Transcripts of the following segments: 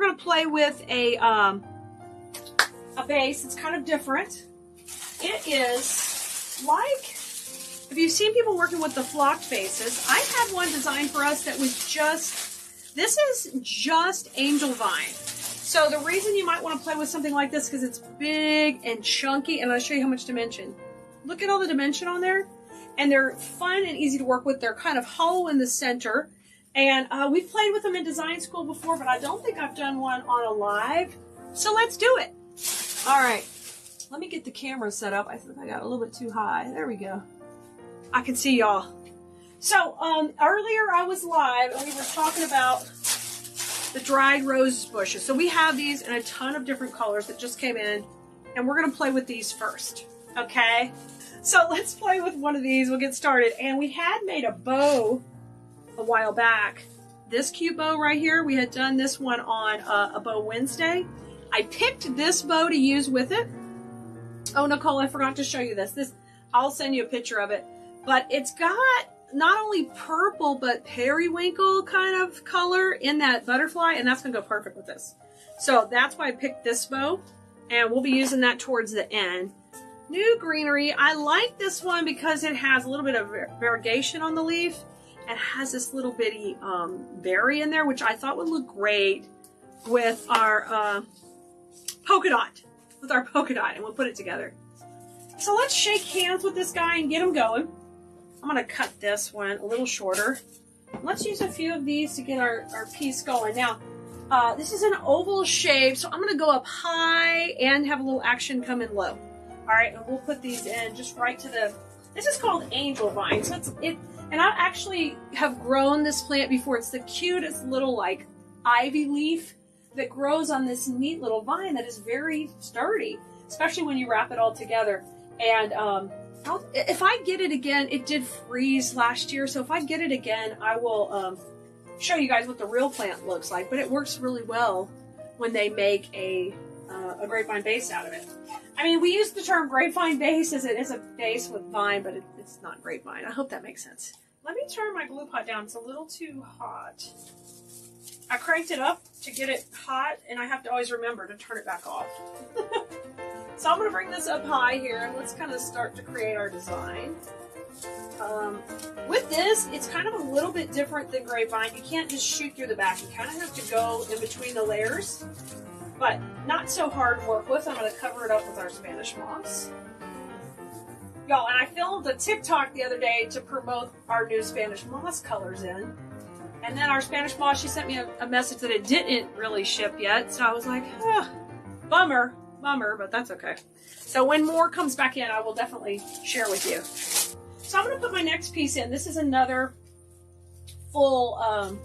going to play with a base. It's kind of different. It is like, if you've seen people working with the flocked bases, I had one designed for us that was just, this is just angel vine. So the reason you might want to play with something like this, because it's big and chunky, and I'll show you how much dimension. Look at all the dimension on there. And they're fun and easy to work with. They're kind of hollow in the center. And we've played with them in design school before, but I don't think I've done one on a live. So let's do it. All right. Let me get the camera set up. I think I got a little bit too high. There we go. I can see y'all. So earlier I was live and we were talking about the dried rose bushes. So we have these in a ton of different colors that just came in, and we're going to play with these first. Okay? So let's play with one of these. We'll get started. And we had made a bow a while back. This cute bow right here, we had done this one on a Bow Wednesday. I picked this bow to use with it. Oh, Nicole, I forgot to show you this. I'll send you a picture of it. But it's got not only purple, but periwinkle kind of color in that butterfly, and that's going to go perfect with this. So that's why I picked this bow, and we'll be using that towards the end. New greenery. I like this one because it has a little bit of variegation on the leaf and has this little bitty berry in there, which I thought would look great with our polka dot. And we'll put it together. So let's shake hands with this guy and get him going. I'm going to cut this one a little shorter. Let's use a few of these to get our piece going. Now, this is an oval shape, so I'm going to go up high and have a little action come in low. All right, and we'll put these in just right to the, this is called angel vine. So and I actually have grown this plant before. It's the cutest little like ivy leaf that grows on this neat little vine that is very sturdy, especially when you wrap it all together. And if I get it again, it did freeze last year, so if I get it again, I will show you guys what the real plant looks like. But it works really well when they make a grapevine base out of it. I mean, we use the term grapevine base as it is a base with vine, but it's not grapevine. I hope that makes sense. Let me turn my glue pot down. It's a little too hot. I cranked it up to get it hot, and I have to always remember to turn it back off. So I'm going to bring this up high here, and let's kind of start to create our design. With this, it's kind of a little bit different than grapevine. You can't just shoot through the back. You kind of have to go in between the layers, but not so hard to work with. I'm going to cover it up with our Spanish moss. Y'all, and I filmed a TikTok the other day to promote our new Spanish moss colors in. And then our Spanish moss, she sent me a message that it didn't really ship yet. So I was like, bummer, but that's okay. So when more comes back in, I will definitely share with you. So I'm going to put my next piece in. This is another full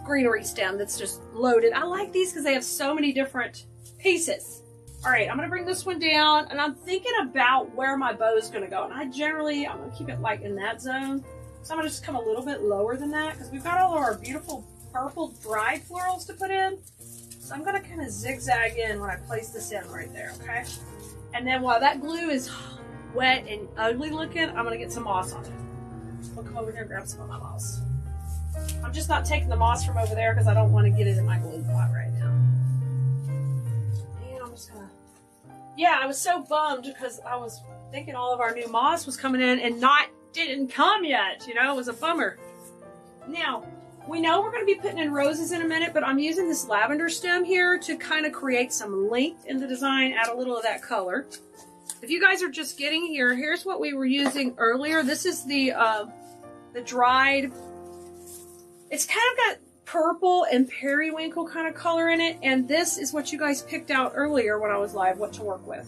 greenery stem that's just loaded. I like these because they have so many different pieces. All right, I'm going to bring this one down, and I'm thinking about where my bow is going to go. And I'm going to keep it like in that zone. So I'm going to just come a little bit lower than that because we've got all of our beautiful purple dried florals to put in. So I'm going to kind of zigzag in when I place this in right there, okay? And then while that glue is wet and ugly looking, I'm going to get some moss on it. We'll come over here and grab some of my moss. I'm just not taking the moss from over there because I don't want to get it in my glue pot right now. And I'm just going to... Yeah, I was so bummed because I was thinking all of our new moss was coming in and didn't come yet. You know, it was a bummer. Now, we know we're going to be putting in roses in a minute, but I'm using this lavender stem here to kind of create some length in the design, add a little of that color. If you guys are just getting here, here's what we were using earlier. This is the dried, it's kind of got purple and periwinkle kind of color in it, and this is what you guys picked out earlier when I was live, what to work with.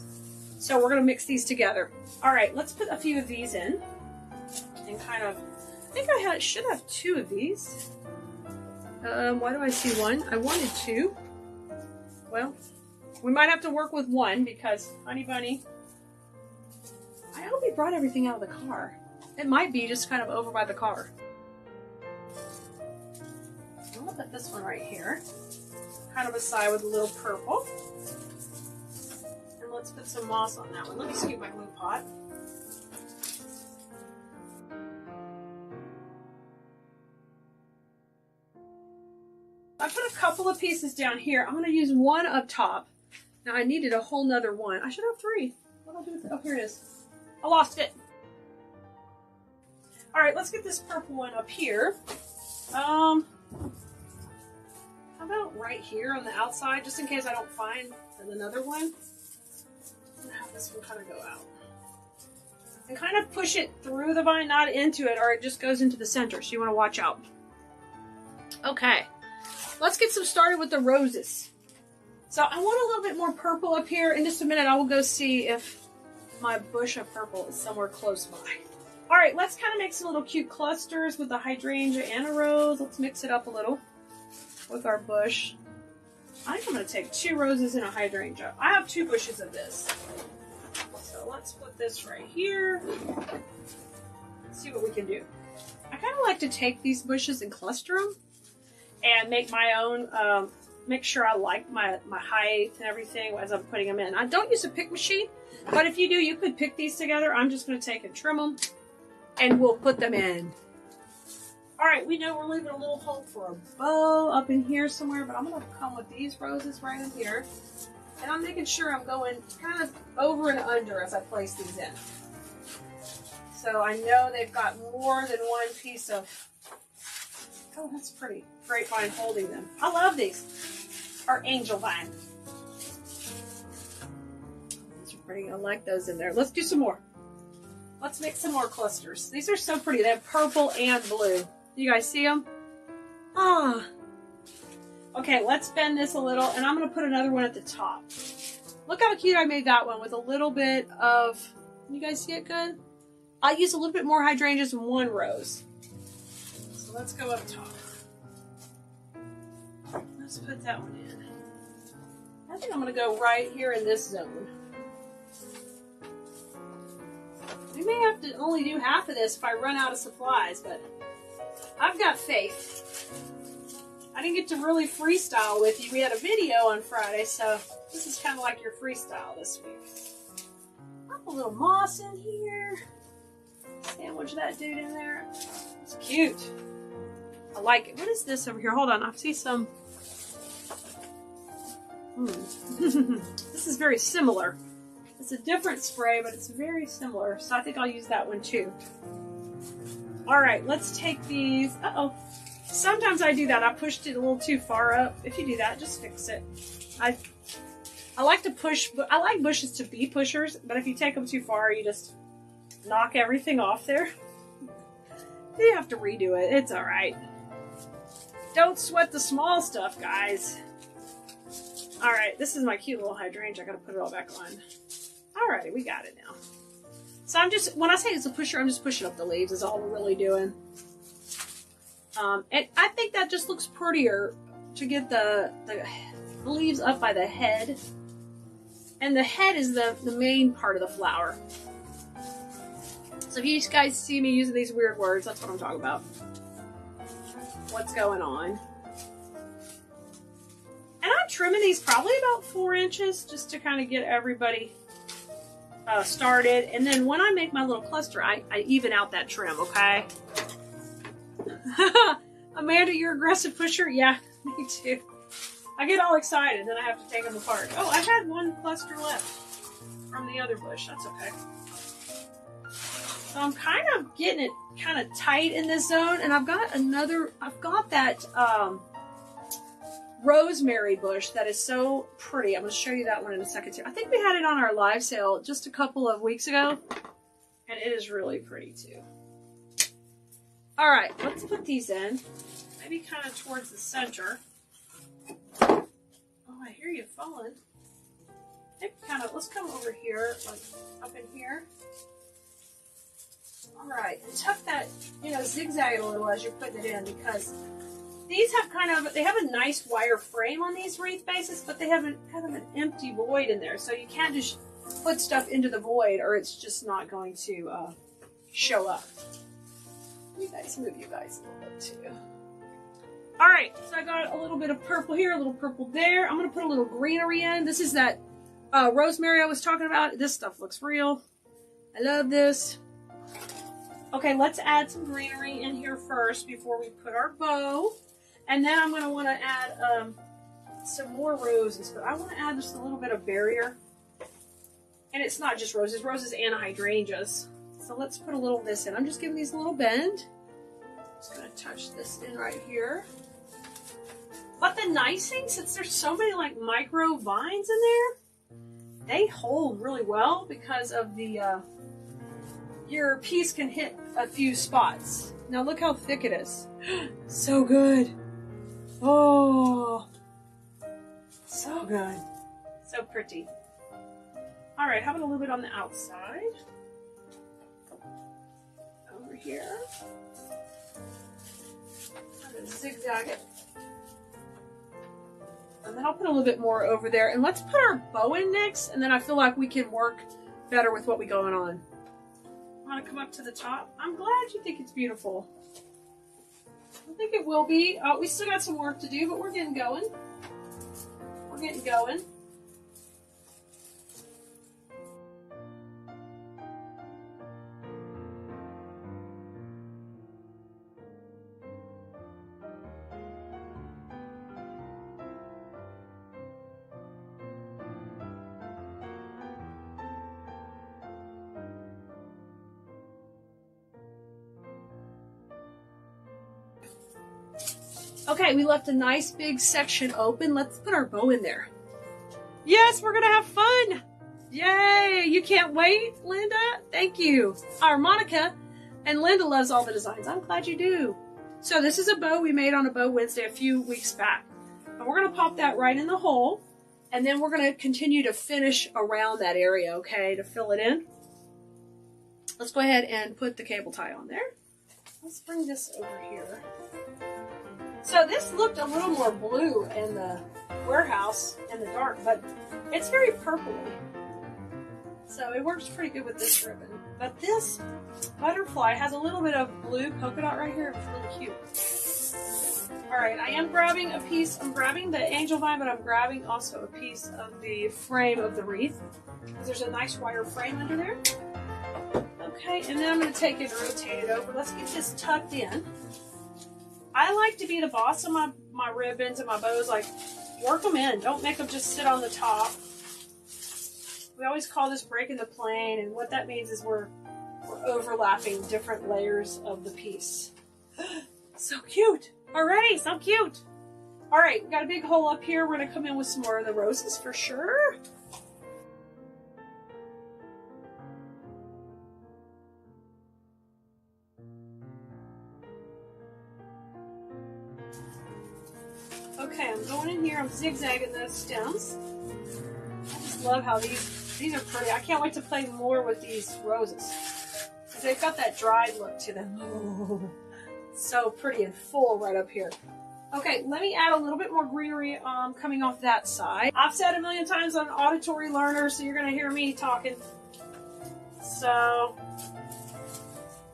So we're going to mix these together. All right, let's put a few of these in and kind of, I think I should have two of these. Why do I see one? I wanted two. Well, we might have to work with one because, honey bunny, I hope he brought everything out of the car. It might be just kind of over by the car. I'm gonna put this one right here, kind of aside with a little purple. And let's put some moss on that one. Let me scoop my glue pot. I put a couple of pieces down here. I'm going to use one up top. Now I needed a whole nother one. I should have 3. What I'll do with it? Oh, here it is. I lost it. All right, let's get this purple one up here. How about right here on the outside, just in case I don't find another one? I'm gonna have this one kind of go out. And kind of push it through the vine, not into it, or it just goes into the center, so you want to watch out. Okay, let's get some started with the roses. So I want a little bit more purple up here. In just a minute, I will go see if my bush of purple is somewhere close by. All right, let's kind of make some little cute clusters with a hydrangea and a rose. Let's mix it up a little with our bush. I think I'm going to take 2 roses and a hydrangea. I have 2 bushes of this. So let's put this right here. Let's see what we can do. I kind of like to take these bushes and cluster them and make my own, make sure I like my height and everything as I'm putting them in. I don't use a pick machine, but if you do, you could pick these together. I'm just going to take and trim them, and we'll put them in. All right, we know we're leaving a little hole for a bow up in here somewhere, but I'm going to come with these roses right in here. And I'm making sure I'm going kind of over and under as I place these in. So I know they've got more than one piece of, oh, that's pretty. Grapevine holding them. I love these. Our angel vine. These are pretty. I like those in there. Let's do some more. Let's make some more clusters. These are so pretty. They have purple and blue. You guys see them? Ah. Okay, let's bend this a little, and I'm going to put another one at the top. Look how cute I made that one with a little bit of, you guys see it good? I'll use a little bit more hydrangeas and 1 rose. So let's go up top. Let's put that one in. I think I'm going to go right here in this zone. We may have to only do half of this if I run out of supplies, but I've got faith. I didn't get to really freestyle with you. We had a video on Friday, so this is kind of like your freestyle this week. Pop a little moss in here. Sandwich that dude in there. It's cute. I like it. What is this over here? Hold on. I see some. This is very similar. It's a different spray, but it's very similar. So I think I'll use that one too. All right, let's take these. Uh-oh. Sometimes I do that. I pushed it a little too far up. If you do that, just fix it. I like to push, I like bushes to be pushers, but if you take them too far, you just knock everything off there. You have to redo it. It's all right. Don't sweat the small stuff, guys. All right, this is my cute little hydrangea. I gotta put it all back on. All right, we got it now. So I'm just, when I say it's a pusher, I'm just pushing up the leaves is all we're really doing. And I think that just looks prettier to get the leaves up by the head. And the head is the main part of the flower. So if you guys see me using these weird words, that's what I'm talking about. What's going on. And I'm trimming these probably about 4 inches just to kind of get everybody started. And then when I make my little cluster, I even out that trim, okay? Amanda, you're aggressive pusher? Yeah, me too. I get all excited, then I have to take them apart. Oh, I had 1 cluster left from the other bush. That's okay. So I'm kind of getting it kind of tight in this zone, and I've got that rosemary bush that is so pretty. I'm going to show you that one in a second too. I think we had it on our live sale just a couple of weeks ago, and it is really pretty too. All right, let's put these in. Maybe kind of towards the center. Oh, I hear you falling. Maybe kind of, let's come over here, like up in here. All right, and tuck that, zigzag a little as you're putting it in, because these have they have a nice wire frame on these wreath bases, but they have kind of an empty void in there. So you can't just put stuff into the void or it's just not going to show up. You guys move you guys a little bit too. All right, so I got a little bit of purple here, a little purple there. I'm going to put a little greenery in. This is that rosemary I was talking about. This stuff looks real. I love this. Okay, let's add some greenery in here first before we put our bow. And then I'm going to want to add some more roses, but I want to add just a little bit of barrier. And it's not just roses, roses and hydrangeas. So let's put a little of this in. I'm just giving these a little bend. Just going to touch this in right here. But the nice thing, since there's so many like micro vines in there, they hold really well because of the, your piece can hit a few spots. Now look how thick it is. So good. Oh, so good. So pretty. All right, how about a little bit on the outside? Over here. I'm going to zigzag it. And then I'll put a little bit more over there. And let's put our bow in next, and then I feel like we can work better with what we going on. I'm going to come up to the top. I'm glad you think it's beautiful. I think it will be. Oh, we still got some work to do, but we're getting going. We're getting going. Okay, we left a nice big section open. Let's put our bow in there. Yes, we're gonna have fun. Yay, you can't wait, Linda? Thank you. Our Monica and Linda loves all the designs. I'm glad you do. So this is a bow we made on a Bow Wednesday a few weeks back. And we're gonna pop that right in the hole. And then we're gonna continue to finish around that area, okay, to fill it in. Let's go ahead and put the cable tie on there. Let's bring this over here. So this looked a little more blue in the warehouse in the dark, but it's very purpley. So it works pretty good with this ribbon. But this butterfly has a little bit of blue polka dot right here. It's really cute. All right, I am grabbing a piece. I'm grabbing the angel vine, but I'm grabbing also a piece of the frame of the wreath, because there's a nice wire frame under there. Okay, and then I'm going to take it and rotate it over. Let's get this tucked in. I like to be the boss of my ribbons and my bows. Like, work them in. Don't make them just sit on the top. We always call this breaking the plane, and what that means is we're overlapping different layers of the piece. So cute. Already, so cute. All right, we got a big hole up here. We're going to come in with some more of the roses for sure. Okay, I'm going in here, I'm zigzagging those stems. I just love how these are pretty. I can't wait to play more with these roses. They've got that dried look to them. Oh, so pretty and full right up here. Okay, let me add a little bit more greenery coming off that side. I've said a million times I'm an auditory learner, so you're going to hear me talking. So,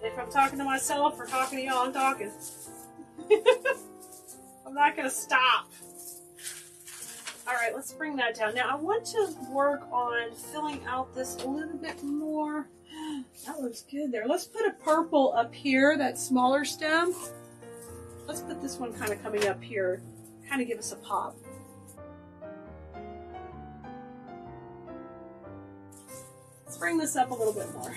if I'm talking to myself or talking to y'all, I'm talking. I'm not going to stop. All right, let's bring that down. Now, I want to work on filling out this a little bit more. That looks good there. Let's put a purple up here, that smaller stem. Let's put this one kind of coming up here, kind of give us a pop. Let's bring this up a little bit more.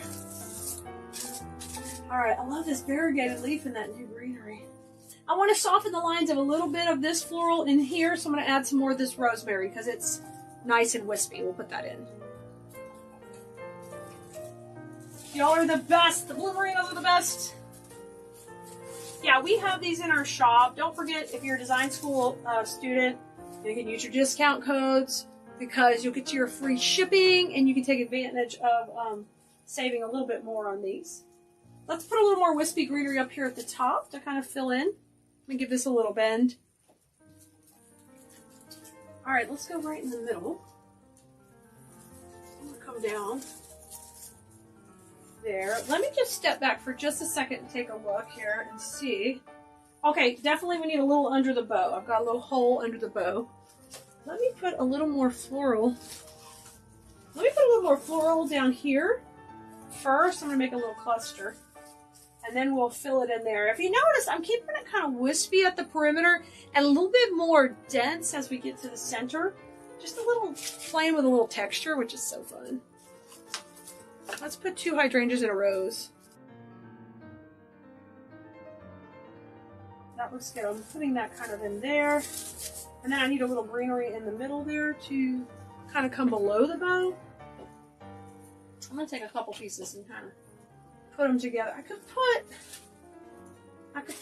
All right, I love this variegated leaf in that new greenery. I want to soften the lines of a little bit of this floral in here, so I'm going to add some more of this rosemary because it's nice and wispy. We'll put that in. Y'all are the best. The blue merinos are the best. Yeah, we have these in our shop. Don't forget, if you're a design school student, you can use your discount codes because you'll get your free shipping and you can take advantage of saving a little bit more on these. Let's put a little more wispy greenery up here at the top to kind of fill in. Let me give this a little bend. All right, let's go right in the middle. I'm gonna come down there. Let me just step back for just a second and take a look here and see. Okay, definitely we need a little under the bow. I've got a little hole under the bow. Let me put a little more floral. Let me put a little more floral down here. First, I'm gonna make a little cluster. And then we'll fill it in there. If you notice, I'm keeping it kind of wispy at the perimeter and a little bit more dense as we get to the center. Just a little, playing with a little texture, which is so fun. Let's put 2 hydrangeas in a rose. That looks good. I'm putting that kind of in there. And then I need a little greenery in the middle there to kind of come below the bow. I'm going to take a couple pieces and kind of put them together. I could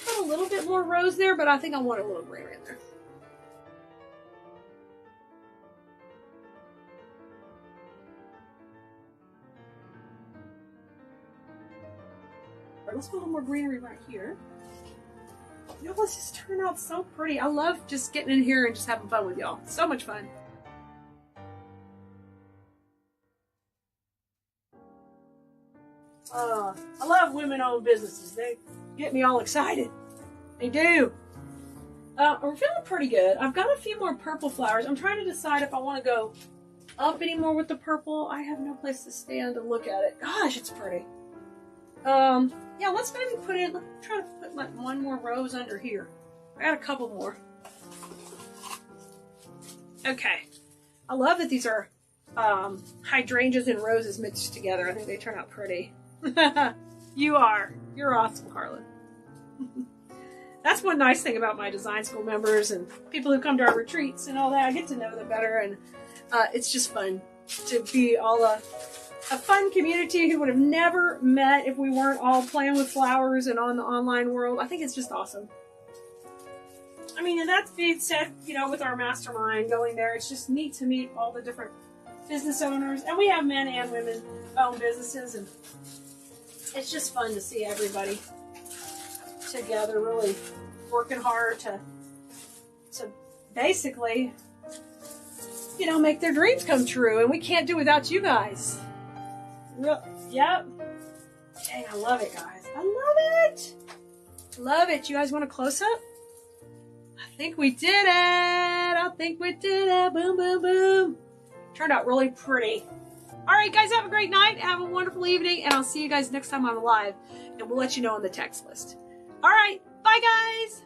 put a little bit more rose there, but I think I want a little greenery in there. All right, let's put a little more greenery right here. You know, let's just turn out so pretty. I love just getting in here and just having fun with y'all. So much fun. I love women-owned businesses. They get me all excited. They do. We're feeling pretty good. I've got a few more purple flowers. I'm trying to decide if I want to go up anymore with the purple. I have no place to stand and look at it. Gosh, it's pretty. Yeah, let's maybe put in, let's try to put like one more rose under here. I got a couple more. Okay. I love that these are hydrangeas and roses mixed together. I think they turn out pretty. You're awesome, Carlin. That's one nice thing about my design school members and people who come to our retreats and all that. I get to know them better, and it's just fun to be all a fun community who would have never met if we weren't all playing with flowers and on the online world. I think it's just awesome. I mean, and that being said, you know, with our mastermind going there, it's just neat to meet all the different business owners. And we have men and women own businesses, and it's just fun to see everybody together really working hard to basically, you know, make their dreams come true. And we can't do without you guys. Yep. Dang, I love it, guys. I love it. Love it. You guys want a close-up? I think we did it. I think we did it. Boom, boom, boom. Turned out really pretty. All right, guys, have a great night. Have a wonderful evening, and I'll see you guys next time I'm live, and we'll let you know on the text list. All right, bye, guys.